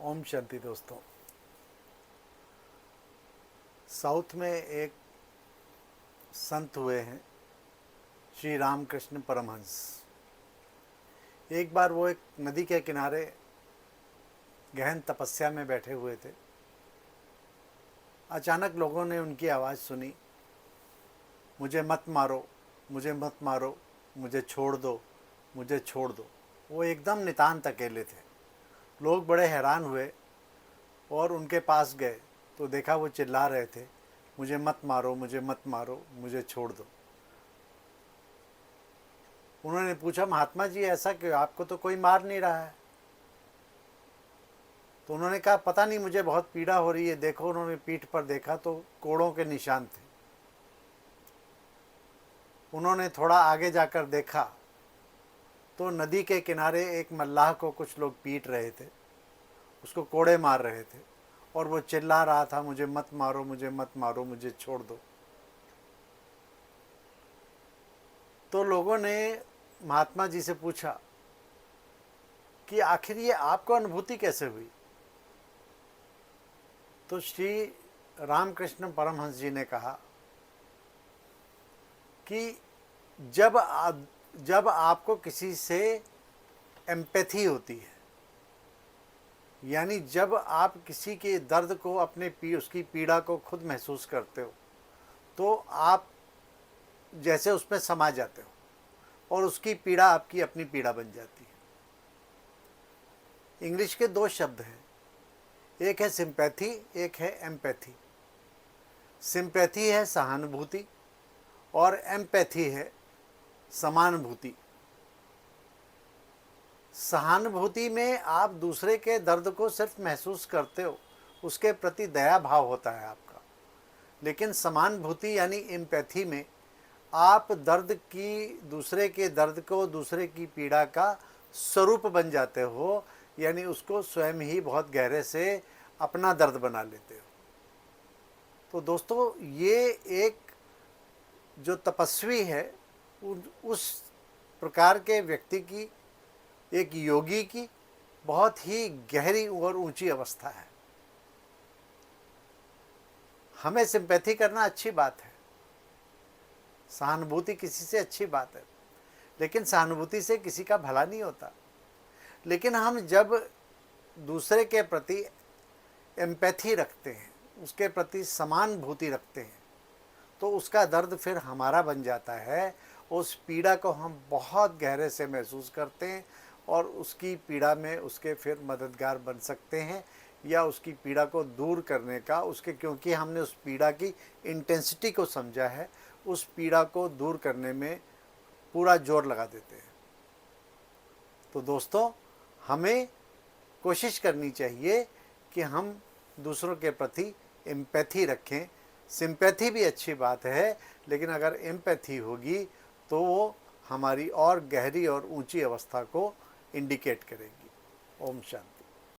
ओम शांति दोस्तों। साउथ में एक संत हुए हैं, श्री रामकृष्ण परमहंस। एक बार वो एक नदी के किनारे गहन तपस्या में बैठे हुए थे। अचानक लोगों ने उनकी आवाज़ सुनी, मुझे मत मारो, मुझे मत मारो, मुझे छोड़ दो, मुझे छोड़ दो। वो एकदम नितांत अकेले थे। लोग बड़े हैरान हुए और उनके पास गए तो देखा वो चिल्ला रहे थे, मुझे मत मारो, मुझे मत मारो, मुझे छोड़ दो। उन्होंने पूछा, महात्मा जी ऐसा क्यों, आपको तो कोई मार नहीं रहा है। तो उन्होंने कहा, पता नहीं, मुझे बहुत पीड़ा हो रही है। देखो, उन्होंने पीठ पर देखा तो कोड़ों के निशान थे। उन्होंने थोड़ा आगे जाकर देखा तो नदी के किनारे एक मल्लाह को कुछ लोग पीट रहे थे, उसको कोड़े मार रहे थे और वो चिल्ला रहा था, मुझे मत मारो, मुझे मत मारो, मुझे छोड़ दो। तो लोगों ने महात्मा जी से पूछा कि आखिर ये आपको अनुभूति कैसे हुई। तो श्री रामकृष्ण परमहंस जी ने कहा कि जब आपको किसी से एम्पैथी होती है, यानी जब आप किसी के दर्द को उसकी पीड़ा को खुद महसूस करते हो, तो आप जैसे उसमें समा जाते हो और उसकी पीड़ा आपकी अपनी पीड़ा बन जाती है। इंग्लिश के दो शब्द हैं, एक है सिंपैथी, एक है एम्पैथी। सिंपैथी है सहानुभूति और एम्पैथी है समानुभूति। सहानुभूति में आप दूसरे के दर्द को सिर्फ महसूस करते हो, उसके प्रति दया भाव होता है आपका। लेकिन समानुभूति यानी एम्पैथी में आप दूसरे के दर्द को, दूसरे की पीड़ा का स्वरूप बन जाते हो, यानी उसको स्वयं ही बहुत गहरे से अपना दर्द बना लेते हो। तो दोस्तों, ये एक जो तपस्वी है, उस प्रकार के व्यक्ति की, एक योगी की बहुत ही गहरी और ऊंची अवस्था है। हमें सिंपैथी करना अच्छी बात है, सहानुभूति किसी से अच्छी बात है, लेकिन सहानुभूति से किसी का भला नहीं होता। लेकिन हम जब दूसरे के प्रति एम्पैथी रखते हैं, उसके प्रति समानुभूति रखते हैं, तो उसका दर्द फिर हमारा बन जाता है। उस पीड़ा को हम बहुत गहरे से महसूस करते हैं और उसकी पीड़ा में उसके फिर मददगार बन सकते हैं, या उसकी पीड़ा को दूर करने का, क्योंकि हमने उस पीड़ा की इंटेंसिटी को समझा है, उस पीड़ा को दूर करने में पूरा जोर लगा देते हैं। तो दोस्तों, हमें कोशिश करनी चाहिए कि हम दूसरों के प्रति एम्पैथी रखें। सिंपैथी भी अच्छी बात है, लेकिन अगर एम्पैथी होगी तो वो हमारी और गहरी और ऊंची अवस्था को इंडिकेट करेगी। ओम शांति।